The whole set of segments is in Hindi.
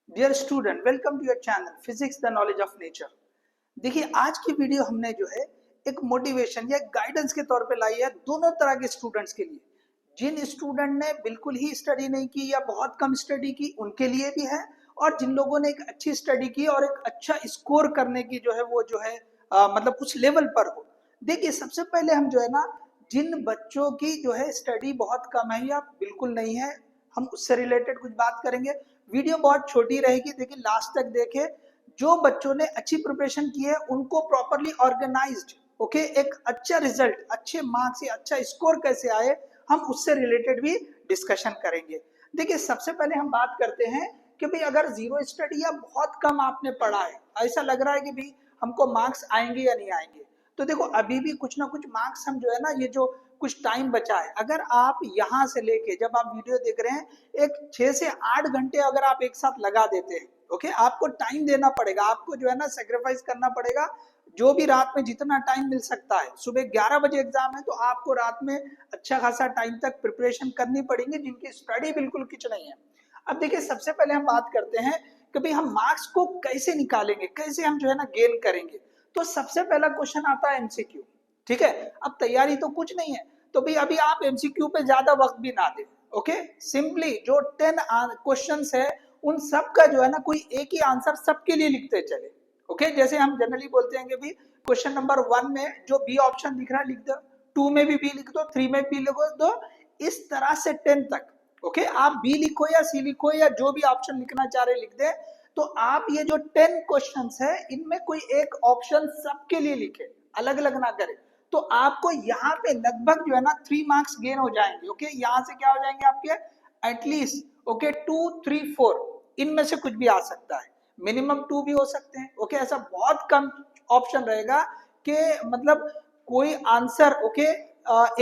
Dear student, welcome to your channel physics the knowledge of nature. देखिए, आज की वीडियो हमने जो है एक मोटिवेशन या गाइडेंस के तौर पे लाई है दोनों तरह के स्टूडेंट्स के लिए। जिन स्टूडेंट ने बिल्कुल ही स्टडी नहीं की या बहुत कम स्टडी की उनके लिए भी है, और जिन लोगों ने एक अच्छी स्टडी की और एक अच्छा स्कोर करने की जो है वो जो है मतलब उस लेवल पर हो। देखिए, सबसे पहले हम जो है ना, जिन बच्चों की जो है स्टडी बहुत कम है या बिल्कुल नहीं है, हम उससे रिलेटेड कुछ बात करेंगे। वीडियो बहुत छोटी रहेगी, देखिए लास्ट तक देखें। जो बच्चों ने अच्छी प्रिपरेशन की है उनको प्रॉपरली ऑर्गेनाइज्ड ओके एक अच्छा रिजल्ट, अच्छे मार्क्स या अच्छा स्कोर कैसे आए, हम उससे रिलेटेड भी डिस्कशन करेंगे। देखिए, सबसे पहले हम बात करते हैं कि भाई अगर जीरो स्टडी या बहुत कम आपने पढ़ा है, ऐसा लग रहा है कि भाई हमको मार्क्स आएंगे या नहीं आएंगे, तो देखो अभी भी कुछ ना कुछ मार्क्स हम जो है ना, ये जो कुछ टाइम बचा है, अगर आप यहाँ से लेके जब आप वीडियो देख रहे हैं, एक 6 से 8 घंटे अगर आप एक साथ लगा देते हैं, ओके, आपको टाइम देना पड़ेगा, आपको जो है ना सेक्रीफाइस करना पड़ेगा। जो भी रात में जितना टाइम मिल सकता है, सुबह 11 बजे एग्जाम है तो आपको रात में अच्छा खासा टाइम तक प्रिपरेशन करनी पड़ेगी, जिनकी स्टडी बिल्कुल कुछ नहीं है। अब देखिए, सबसे पहले हम बात करते हैं कि भाई हम मार्क्स को कैसे निकालेंगे, कैसे हम जो है ना गेन करेंगे। तो सबसे पहला क्वेश्चन आता है एमसीक्यू। ठीक है, अब तैयारी तो कुछ नहीं है, तो भाई अभी आप एमसीक्यू पे ज्यादा वक्त भी ना दें। ओके, सिंपली जो 10 क्वेश्चंस है उन सब का जो है ना कोई एक ही आंसर सबके लिए लिखते चले। ओके, जैसे हम जनरली बोलते हैं कि भाई क्वेश्चन नंबर 1 में जो बी ऑप्शन दिख रहा है लिख दो, 2 में भी बी लिख दो, 3 में भी लिख दो, इस तरह से 10 तक। ओके, आप बी लिखो या सी लिखो या जो भी ऑप्शन लिखना चाह रहे लिख दे। तो आप ये जो 10 क्वेश्चंस है इनमें कोई एक ऑप्शन सबके लिए लिखे, अलग अलग ना करें। तो आपको यहाँ पे लगभग जो है ना 3 मार्क्स गेन हो जाएंगे। ओके, यहाँ से क्या हो जाएंगे आपके एटलीस्ट ओके 2, 3, 4, इनमें से कुछ भी आ सकता है, मिनिमम 2 भी हो सकते हैं। ओके, ऐसा बहुत कम ऑप्शन रहेगा कि मतलब कोई answer okay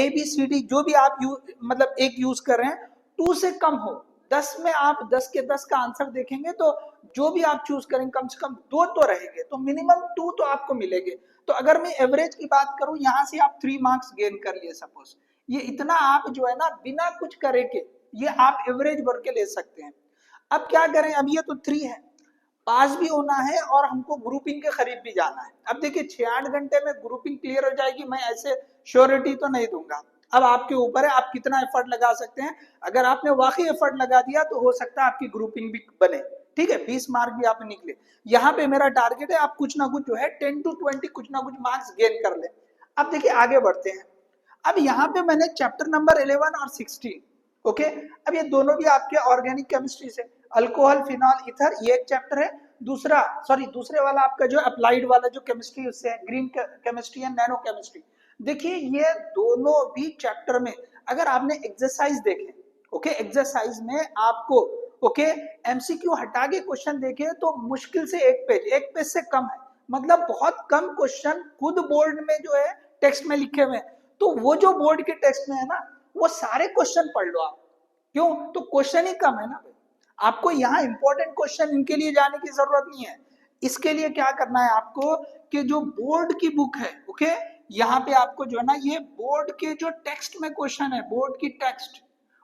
A B C D जो भी आप मतलब एक यूज कर रहे हैं 2 से कम हो। 10 में आप 10 के 10 का आंसर देखेंगे तो जो भी आप चूज करेंगे कम से कम 2 तो रहेंगे, तो मिनिमम 2 तो आपको मिलेंगे। तो अगर मैं एवरेज की बात करूं, यहां से आप 3 मार्क्स गेन कर लिए सपोज, ये इतना आप जो है ना बिना कुछ करे के ये आप एवरेज भर के ले सकते हैं। अब क्या करें, अब ये तो 3 है, पास भी होना है और हमको ग्रुपिंग के करीब भी जाना है। अब देखिए 6-8 घंटे में ग्रुपिंग क्लियर हो जाएगी, मैं ऐसे श्योरिटी तो नहीं दूंगा। अब आपके ऊपर है आप कितना एफर्ट लगा सकते हैं। अगर आपने वाकई एफर्ट लगा दिया तो हो सकता है आपकी ग्रुपिंग भी बने। ठीक है, 20 मार्क भी आप निकले। यहाँ पे मेरा टारगेट है आप कुछ ना कुछ जो है 10 to 20 कुछ ना कुछ मार्क्स गेन कर ले। अब देखिए आगे बढ़ते हैं। अब यहाँ पे मैंने चैप्टर नंबर 11 और 16 ओके, अब ये दोनों भी आपके ऑर्गेनिक केमिस्ट्री से, अल्कोहल, फिनॉल, ईथर, ये एक चैप्टर है। दूसरा दूसरे वाला आपका जो अप्लाइड वाला जो केमिस्ट्री उससे है, green chemistry and nano chemistry. देखिए ये दोनों भी चैप्टर में अगर आपने एक्सरसाइज देखे, ओके, एक्सरसाइज में आपको ओके एमसीक्यू हटा के क्वेश्चन देखे तो मुश्किल से एक पेज से कम है, मतलब बहुत कम क्वेश्चन खुद बोर्ड में जो है टेक्स्ट में लिखे हुए हैं। तो वो जो बोर्ड के टेक्स्ट में है ना, वो सारे क्वेश्चन पढ़ लो आप। क्यों, तो क्वेश्चन ही कम है ना भाई, आपको यहाँ इंपॉर्टेंट क्वेश्चन इनके लिए जाने की जरूरत नहीं है। इसके लिए क्या करना है आपको कि जो बोर्ड की बुक है ओके, यहाँ पे आपको जो है ना ये बोर्ड के जो टेक्स्ट में क्वेश्चन है, बोर्ड की टेक्स्ट,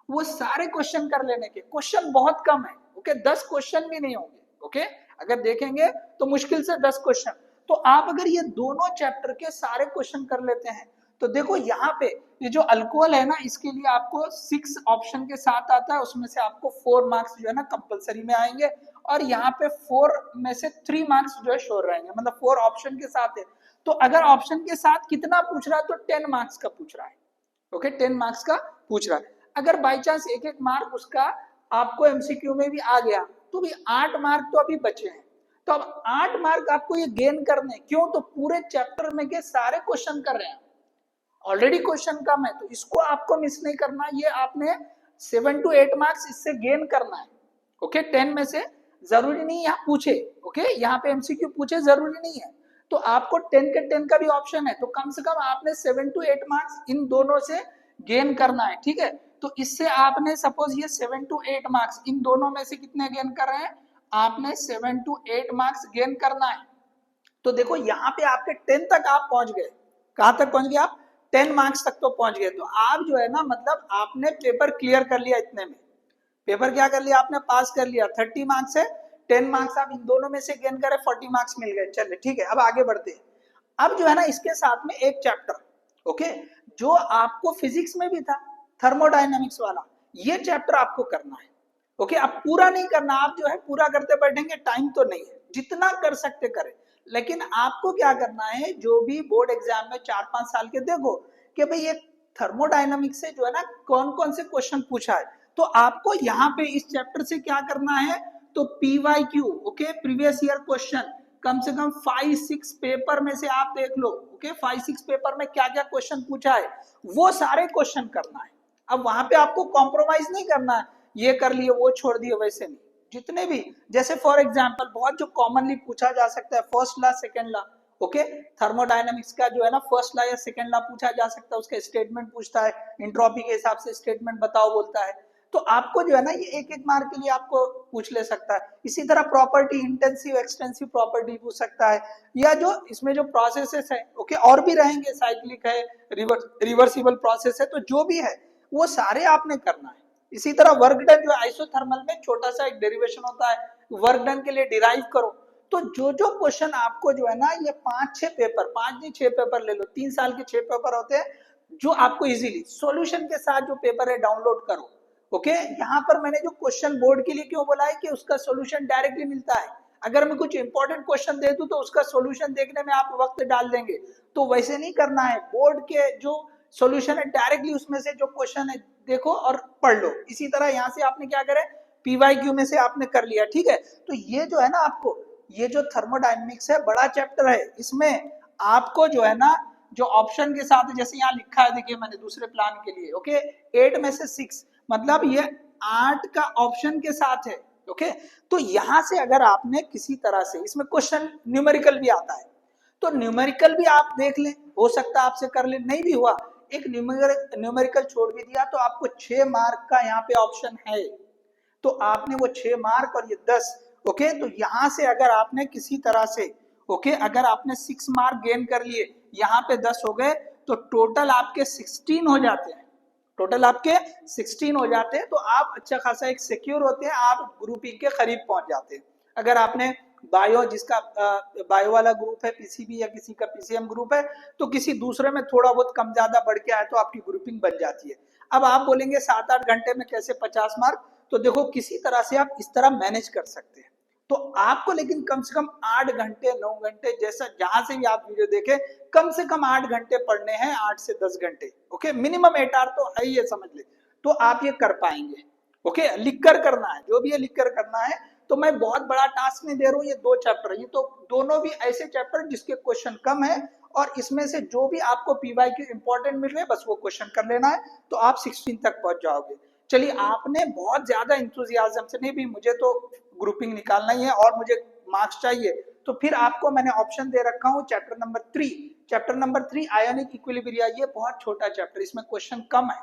वो सारे क्वेश्चन कर लेने के। क्वेश्चन बहुत कम है ओके, 10 क्वेश्चन भी नहीं होंगे। ओके, अगर देखेंगे तो मुश्किल से 10 क्वेश्चन। तो आप अगर ये दोनों चैप्टर के सारे क्वेश्चन कर लेते हैं तो देखो यहाँ पे ये जो अल्कोहल है ना, इसके लिए आपको 6 ऑप्शन के साथ आता है, उसमें से आपको 4 मार्क्स जो है ना कंपलसरी में आएंगे, और यहाँ पे 4 में से 3 मार्क्स जो है श्योर रहेंगे, मतलब 4 ऑप्शन के साथ है। तो अगर ऑप्शन के साथ कितना पूछ रहा है तो 10 मार्क्स का पूछ रहा है। ओके, 10 मार्क्स का पूछ रहा है। अगर बाई चांस एक एक मार्क उसका आपको एमसीक्यू में भी आ गया तो भी 8 मार्क तो अभी बचे हैं। तो अब 8 मार्क आपको ये गेन करने, क्यों, तो पूरे चैप्टर में के सारे क्वेश्चन कर रहे हैं, ऑलरेडी क्वेश्चन कम है, तो इसको आपको मिस नहीं करना। ये आपने 7 to 8 मार्क्स इससे गेन करना है। ओके, 10 में से जरूरी नहीं यहाँ पूछे, ओके, यहाँ पे एमसीक्यू पूछे जरूरी नहीं है, तो आपको 10 के 10 का भी ऑप्शन है, तो कम से कम आपने 7 to 8 मार्क्स इन दोनों से गेन करना है। ठीक है, तो इससे आपने सपोज ये 7 to 8 मार्क्स इन दोनों में से कितने गेन कर रहे हैं, आपने 7 to 8 मार्क्स गेन करना है। तो देखो यहाँ पे आपके 10 तक आप पहुंच गए, कहां तक पहुंच गए आप, 10 मार्क्स तक तो पहुंच गए। तो आप जो है ना मतलब आपने पेपर क्लियर कर लिया, इतने में पेपर क्या कर लिया आपने, पास कर लिया। 30 मार्क्स है, 10 मार्क्स आप इन दोनों में से गेन करें, 40 मार्क्स मिल गए। चलिए ठीक है, अब आगे बढ़ते हैं। अब जो है ना इसके साथ में एक चैप्टर, ओके, जो आपको फिजिक्स में भी था, थर्मोडायनेमिक्स वाला, ये चैप्टर आपको करना है। ओके, अब पूरा नहीं करना, आप जो है पूरा करते बैठेंगे टाइम तो नहीं है, जितना कर सकते करें। लेकिन आपको क्या करना है, जो भी बोर्ड एग्जाम में 4-5 साल के देखो कि भाई ये थर्मोडायनामिक्स से जो है ना कौन कौन से क्वेश्चन पूछा है, तो आपको यहाँ पे इस चैप्टर से क्या करना है, तो PYQ, okay, previous year question, कम से कम 5-6 पेपर में से आप देख लो, ओके, 5-6 पेपर में क्या क्या क्वेश्चन पूछा है वो सारे क्वेश्चन करना है। अब वहां पे आपको कॉम्प्रोमाइज नहीं करना है, ये कर लिए वो छोड़ दिए, वैसे नहीं। जितने भी, जैसे फॉर एग्जांपल बहुत जो कॉमनली पूछा जा सकता है, first law second law, okay, thermodynamics का जो है ना फर्स्ट लॉ या सेकंड लॉ पूछा जा सकता है, उसका स्टेटमेंट पूछता है, एंट्रोपी के हिसाब से स्टेटमेंट बताओ बोलता है, तो आपको जो है ना ये एक एक मार्क के लिए आपको पूछ ले सकता है। इसी तरह प्रॉपर्टी, इंटेंसिव एक्सटेंसिव प्रॉपर्टी पूछ सकता है, या जो इसमें जो प्रोसेसेस है, ओके, और भी रहेंगे, साइक्लिक है, रिवर्सिबल प्रोसेस है, तो जो भी है वो सारे आपने करना है। इसी तरह वर्क डन, जो आइसोथर्मल में छोटा सा एक डेरिवेशन होता है, वर्क डन के लिए डिराइव करो। तो जो जो क्वेश्चन आपको जो है ना ये 5-6 पेपर, 5 नहीं 6 पेपर ले लो, 3 साल के 6 पेपर होते हैं, जो आपको इजीली सॉल्यूशन के साथ जो पेपर है डाउनलोड करो। ओके, यहाँ पर मैंने जो क्वेश्चन बोर्ड के लिए क्यों बोला है कि उसका सॉल्यूशन डायरेक्टली मिलता है। अगर मैं कुछ इंपॉर्टेंट क्वेश्चन दे दूं तो उसका सॉल्यूशन देखने में आप वक्त डाल देंगे, तो वैसे नहीं करना है। बोर्ड के जो सॉल्यूशन है डायरेक्टली उसमें से जो क्वेश्चन है देखो और पढ़ लो। इसी तरह यहाँ से आपने क्या करे, PYQ में से आपने कर लिया, ठीक है। तो ये जो है ना आपको, ये जो थर्मोडायनेमिक्स है बड़ा चैप्टर है, इसमें आपको जो है ना जो ऑप्शन के साथ, जैसे यहाँ लिखा है, देखिए मैंने दूसरे प्लान के लिए, ओके, 8 में से 6, मतलब ये 8 का ऑप्शन के साथ है, ओके। तो यहां से अगर आपने किसी तरह से, इसमें क्वेश्चन न्यूमेरिकल भी आता है, तो न्यूमेरिकल भी आप देख लें, हो सकता है आपसे कर ले, नहीं भी हुआ, एक न्यूमेरिकल छोड़ भी दिया, तो आपको 6 मार्क का यहाँ पे ऑप्शन है, तो आपने वो 6 मार्क और ये 10, ओके। तो यहां से अगर आपने किसी तरह से, ओके, अगर आपने 6 मार्क गेन कर लिए, यहाँ पे 10 हो गए, तो टोटल आपके 16 हो जाते हैं, टोटल आपके 16 हो जाते हैं। तो आप अच्छा खासा एक सिक्योर होते हैं, आप ग्रुपिंग के करीब पहुंच जाते हैं। अगर आपने बायो, जिसका बायो वाला ग्रुप है, PCB या किसी का PCM ग्रुप है, तो किसी दूसरे में थोड़ा बहुत कम ज्यादा बढ़ के आए तो आपकी ग्रुपिंग बन जाती है। अब आप बोलेंगे 7-8 घंटे में कैसे 50 मार्क, तो देखो किसी तरह से आप इस तरह मैनेज कर सकते हैं। तो आपको लेकिन कम से कम 8 घंटे 9 घंटे, जैसा जहां से भी आप वीडियो देखें, कम से कम 8 घंटे पढ़ने हैं, 8 से 10 घंटे, ओके, मिनिमम 8 आवर तो है, ये समझ ले, तो आप ये कर पाएंगे। ओके, लिखकर करना है, जो भी है लिखकर करना है। तो मैं बहुत बड़ा टास्क नहीं दे रहा हूँ, ये 2 चैप्टर, ये तो दोनों भी ऐसे चैप्टर जिसके क्वेश्चन कम है, और इसमें से जो भी आपको PYQ इंपॉर्टेंट मिल रहे हैं बस वो क्वेश्चन कर लेना है, तो आप 16 तक पहुंच जाओगे। चलिए, आपने बहुत ज्यादा इंथुजियाज्म से, नहीं भी मुझे तो ग्रुपिंग निकालना ही है और मुझे मार्क्स चाहिए, तो फिर आपको मैंने ऑप्शन दे रखा हूँ chapter number 3। Chapter number 3 ionic equilibria, ये बहुत छोटा चैप्टर, इसमें क्वेश्चन कम है,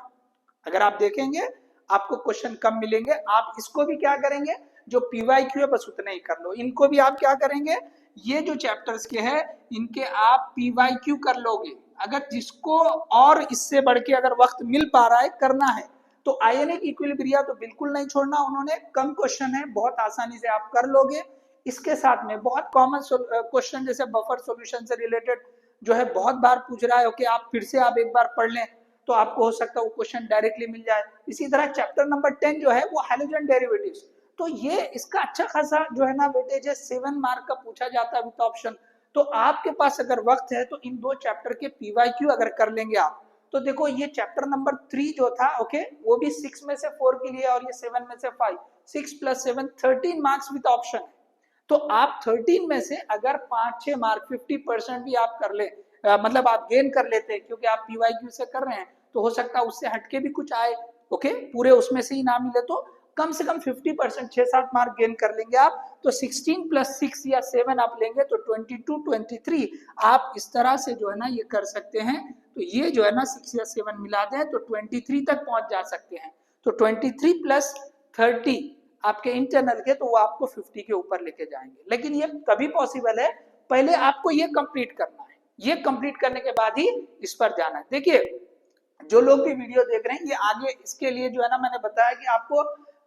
अगर आप देखेंगे आपको क्वेश्चन कम मिलेंगे। आप इसको भी क्या करेंगे, जो PYQ है बस उतने ही कर लो, इनको भी आप क्या करेंगे, ये जो चैप्टर्स के हैं इनके आप PYQ कर लोगे। अगर जिसको और इससे बढ़ के अगर वक्त मिल पा रहा है करना है, तो आयनिक इक्विलिब्रिया तो बिल्कुल नहीं छोड़ना, उन्होंने कम क्वेश्चन है, बहुत आसानी से आप कर लोगे। इसके साथ में बहुत कॉमन क्वेश्चन जैसे बफर सॉल्यूशन से रिलेटेड जो है बहुत बार पूछ रहा है, ओके, आप फिर से आप एक बार पढ़ लें तो आपको हो सकता है वो क्वेश्चन डायरेक्टली मिल जाए। इसी तरह चैप्टर नंबर 10 जो है वो हैलोजन डेरिवेटिव्स, तो ये इसका अच्छा खासा जो है ना वेटेज है, 7 मार्क का पूछा जाता है विद ऑप्शन। तो आपके पास अगर वक्त है तो इन 2 चैप्टर के PYQ अगर कर लेंगे आप, तो देखो ये चैप्टर नंबर 3 जो था, ओके, वो भी 6 में से 4 के लिए और ये 7 में से 5, 6 + 7 13 मार्क्स विद ऑप्शन है। तो आप 13 में से अगर 5-6 मार्क 50% भी आप कर ले, मतलब आप गेन कर लेते हैं, क्योंकि आप PYQ से कर रहे हैं, तो हो सकता है उससे हटके भी कुछ आए, ओके, पूरे उसमें से ही ना मिले, तो कम से कम 50%, 6-7 मार्क गेन कर लेंगे आप, तो 16 + 6 या 7 आप लेंगे तो 22-23 आप इस तरह से जो है ना ये कर सकते हैं। तो ये जो है ना 6 या 7 मिला दें तो 23 तक पहुंच जा सकते हैं। तो 23 + 30 आपके इंटरनल के, तो वो आपको 50 के ऊपर लेके जाएंगे। लेकिन ये तभी पॉसिबल है, पहले आपको ये कंप्लीट करना है, ये कंप्लीट करने के बाद ही इस पर जाना है। देखिए, जो लोग भी वीडियो देख रहे हैं, ये आगे इसके लिए जो है ना मैंने बताया कि आपको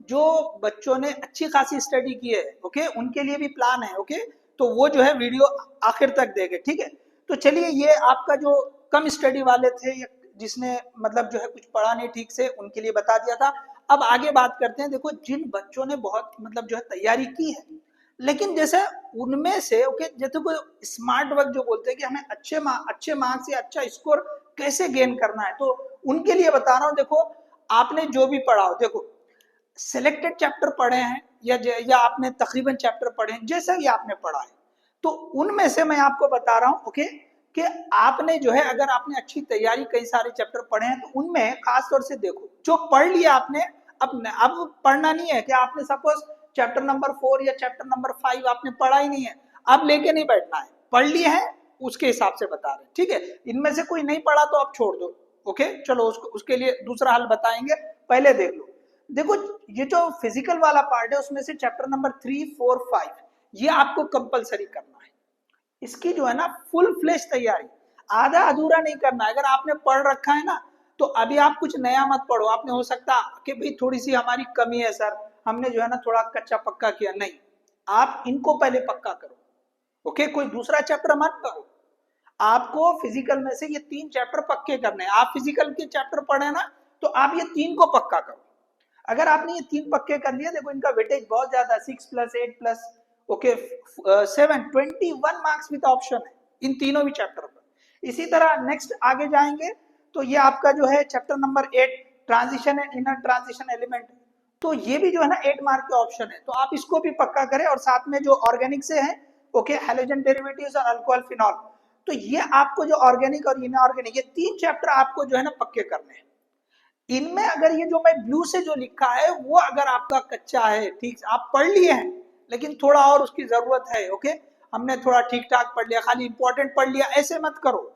जो बच्चों ने अच्छी खासी स्टडी की है, ओके, उनके लिए भी प्लान है, ओके, तो वो जो है वीडियो आखिर तक देखे, ठीक है। तो चलिए, ये आपका जो कम स्टडी वाले थे या जिसने मतलब जो है कुछ पढ़ा नहीं ठीक से, उनके लिए बता दिया था। अब आगे बात करते हैं। देखो, जिन बच्चों ने बहुत मतलब जो है तैयारी की है, लेकिन जैसे उनमें से, ओके, जैसे कोई स्मार्ट वर्क जो बोलते हैं कि हमें अच्छे मार्क्स या अच्छा स्कोर कैसे गेन करना है, तो उनके लिए बता रहा हूँ। देखो, आपने जो भी पढ़ा हो, देखो सिलेक्टेड चैप्टर पढ़े हैं या आपने तकरीबन चैप्टर पढ़े हैं, जैसा भी आपने पढ़ा है, तो उनमें से मैं आपको बता रहा हूँ, ओके, कि आपने जो है, अगर आपने अच्छी तैयारी कई सारे चैप्टर पढ़े हैं, तो उनमें खास तौर से देखो जो पढ़ लिया आपने। अब पढ़ना नहीं है कि आपने सपोज चैप्टर नंबर 4 या चैप्टर नंबर 5 आपने पढ़ा ही नहीं है, अब लेके नहीं बैठना है, पढ़ लिए हैं उसके हिसाब से बता रहे हैं, ठीक है। इनमें से कोई नहीं पढ़ा तो आप छोड़ दो, ओके, चलो उसके लिए दूसरा हल बताएंगे, पहले देख लो। देखो, ये जो फिजिकल वाला पार्ट है, उसमें से चैप्टर नंबर 3, 4, 5 ये आपको कंपलसरी करना है। इसकी जो है ना फुल फ्लेश तैयारी, आधा अधूरा नहीं करना है। अगर आपने पढ़ रखा है ना, तो अभी आप कुछ नया मत पढ़ो। आपने हो सकता कि भाई थोड़ी सी हमारी कमी है सर, हमने जो है ना थोड़ा कच्चा पक्का किया, नहीं, आप इनको पहले पक्का करो, ओके। कोई दूसरा चैप्टर मत करो, आपको फिजिकल में से ये 3 चैप्टर पक्के करने हैं। आप फिजिकल के चैप्टर पढ़े ना, तो आप ये 3 को पक्का करो। अगर आपने ये 3 पक्के कर लिए, देखो इनका वेटेज बहुत ज्यादा, 6 + 8 + ओके 7, 21 मार्क्स विद ऑप्शन है इन तीनों भी चैप्टर पर। इसी तरह नेक्स्ट आगे जाएंगे, तो ये आपका जो है chapter number 8 transition and inner transition element, तो ये भी जो है ना 8 मार्क के ऑप्शन है, तो आप इसको भी पक्का करें। और साथ में जो ऑर्गेनिक से है, ओके, हैलोजन डेरिवेटिव्स और अल्कोहल फिनॉल, तो ये आपको जो ऑर्गेनिक और इनऑर्गेनिक, ये 3 चैप्टर आपको जो है ना पक्के करने हैं। इनमें अगर ये जो मैं ब्लू से जो लिखा है, वो अगर आपका कच्चा है, ठीक, आप पढ़ लिए हैं लेकिन थोड़ा और उसकी जरूरत है, ओके, हमने थोड़ा ठीक ठाक पढ़ लिया, खाली इंपॉर्टेंट पढ़ लिया, ऐसे मत करो।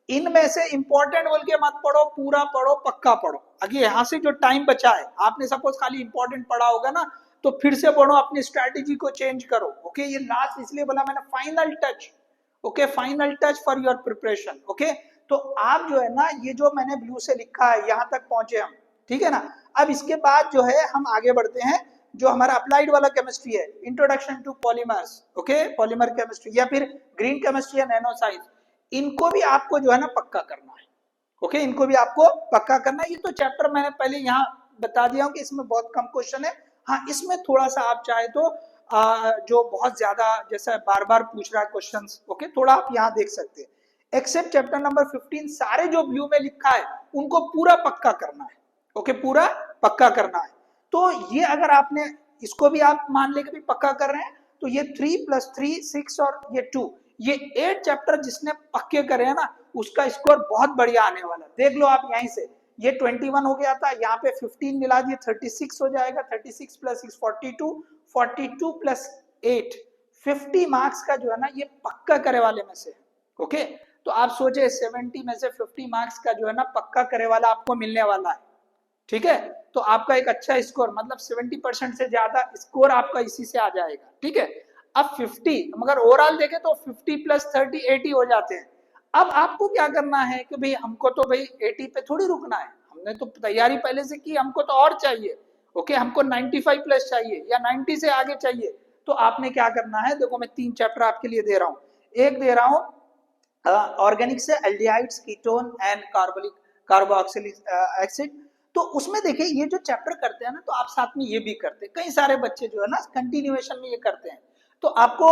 इनमें से इंपॉर्टेंट बोल के मत पढ़ो, पूरा पढ़ो, पक्का पढ़ो। अगर यहाँ से जो टाइम बचा है, आपने सपोज खाली इंपॉर्टेंट पढ़ा होगा ना, तो फिर से पढ़ो, अपनी स्ट्रैटेजी को चेंज करो, ओके। ये लास्ट इसलिए बोला मैंने, final touch, okay, final touch for your preparation, okay. तो आप जो है ना, ये जो मैंने ब्लू से लिखा है, यहां तक पहुंचे हम, ठीक है ना। अब इसके बाद जो है हम आगे बढ़ते हैं, जो हमारा अप्लाइड वाला केमिस्ट्री है, introduction to polymers, okay, polymer chemistry या फिर ग्रीन केमिस्ट्री या नैनो साइंस, इनको भी आपको जो है ना पक्का करना है, ओके, इनको भी आपको पक्का करना है। ये तो चैप्टर मैंने पहले यहाँ बता दिया हूँ कि इसमें बहुत कम क्वेश्चन है। हाँ, इसमें थोड़ा सा आप चाहे तो जो बहुत ज्यादा जैसा बार बार पूछ रहा है क्वेश्चन, ओके, थोड़ा आप यहाँ देख सकते हैं। एक्सेप्ट चैप्टर नंबर 15, सारे जो ब्लू में लिखा है उनको पूरा पक्का करना है, ओके, पूरा पक्का करना है। तो ये अगर आपने इसको भी आप मान लेके भी पक्का कर रहे हैं, तो ये 3 + 3 6 और ये 2, ये 8 चैप्टर जिसने पक्के करे हैं ना, उसका स्कोर बहुत बढ़िया आने वाला है। देख लो आप यहीं से, ये 21 हो गया था, यहाँ पे 15 मिला दिए, 36 हो जाएगा, 36 + 6 42, 42 + 8 50 मार्क्स का जो है ना, ये पक्का करे वाले में से, ओके। तो आप सोचे 70 में से 50 मार्क्स का जो है ना पक्का करे वाला आपको मिलने वाला है, ठीक है। तो आपका एक अच्छा स्कोर, मतलब 70% से ज्यादा स्कोर आपका इसी से आ जाएगा, ठीक है। अब 50, मगर ओवरऑल देखें तो 50 + 30 80 हो जाते हैं। अब आपको क्या करना है कि भाई हमको तो भाई 80 पे थोड़ी रुकना है, हमने तो तैयारी पहले से की, हमको तो और चाहिए, ओके, हमको 95+ चाहिए या 90 से आगे चाहिए। तो आपने क्या करना है, देखो मैं 3 चैप्टर आपके लिए दे रहा हूँ। एक दे रहा हूँ ऑर्गेनिक से aldehydes, ketone and carboxylic acid. तो उसमें देखिए ये जो चैप्टर करते हैं ना, तो आप साथ में ये भी करते हैं, कई सारे बच्चे जो है ना कंटिन्यूएशन में ये करते हैं। तो आपको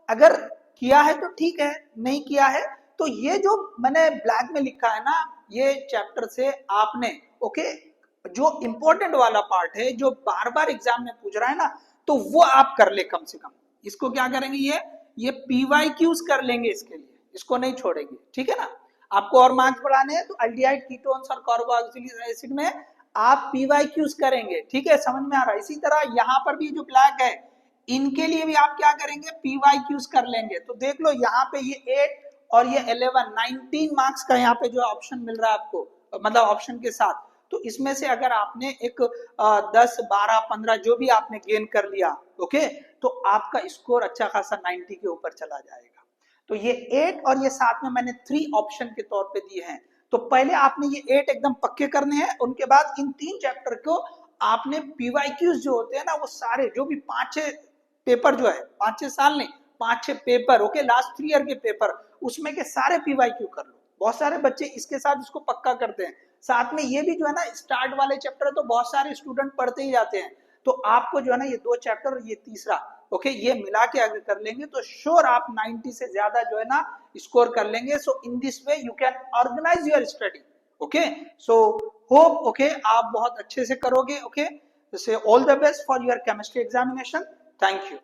अगर किया है तो ठीक है, नहीं किया है तो ये जो मैंने ब्लैक में लिखा है ना, ये चैप्टर से आपने, ओके, जो इंपॉर्टेंट वाला पार्ट है, जो बार बार एग्जाम में पूछ रहा है ना, तो वो आप कर ले कम से कम। इसको क्या करेंगे, ये PYQs कर लेंगे इसके लिए, इसको नहीं छोड़ेंगे, ठीक है ना। आपको और मार्क्स बढ़ाने हैं तो एल्डिहाइड, कीटोन्स और कार्बोक्सिलिक एसिड में आप PYQs करेंगे, ठीक है, समझ में आ रहा है। इसी तरह यहाँ पर भी जो ब्लैक है, इनके लिए भी आप क्या करेंगे, PYQs कर लेंगे। तो देख लो यहाँ पे ये 8 और ये 11, 19 मार्क्स का यहाँ पे जो ऑप्शन मिल रहा है आपको, मतलब ऑप्शन के साथ। तो इसमें से अगर आपने एक 10 12 15 जो भी आपने गेन कर लिया, ओके, तो आपका स्कोर अच्छा खासा 90 के ऊपर चला जाएगा। तो ये 8 और ये साथ में मैंने 3 ऑप्शन के तौर पे दिए हैं। तो पहले आपने ये 8 एकदम पक्के करने हैं, उनके बाद इन 3 चैप्टर को आपने पीवाईक्यूज जो होते हैं ना, वो सारे जो भी 5-6 पेपर जो है, 5-6 साल नहीं, 5-6 पेपर, ओके, लास्ट 3 ईयर के पेपर, उसमें के सारे पीवाईक्यू कर लो। बहुत सारे बच्चे इसके साथ इसको पक्का करते हैं। साथ में ये भी जो है ना, स्टार्ट वाले चैप्टर तो बहुत सारे स्टूडेंट पढ़ते ही जाते हैं, तो आपको जो है ना ये 2 चैप्टर और ये तीसरा, ओके, ये मिला के अगर कर लेंगे तो श्योर आप 90 से ज्यादा जो है ना स्कोर कर लेंगे। So in this way you can organise your study, okay. So hope, okay, आप बहुत अच्छे से करोगे, ओके। All the best for your chemistry examination. Thank you.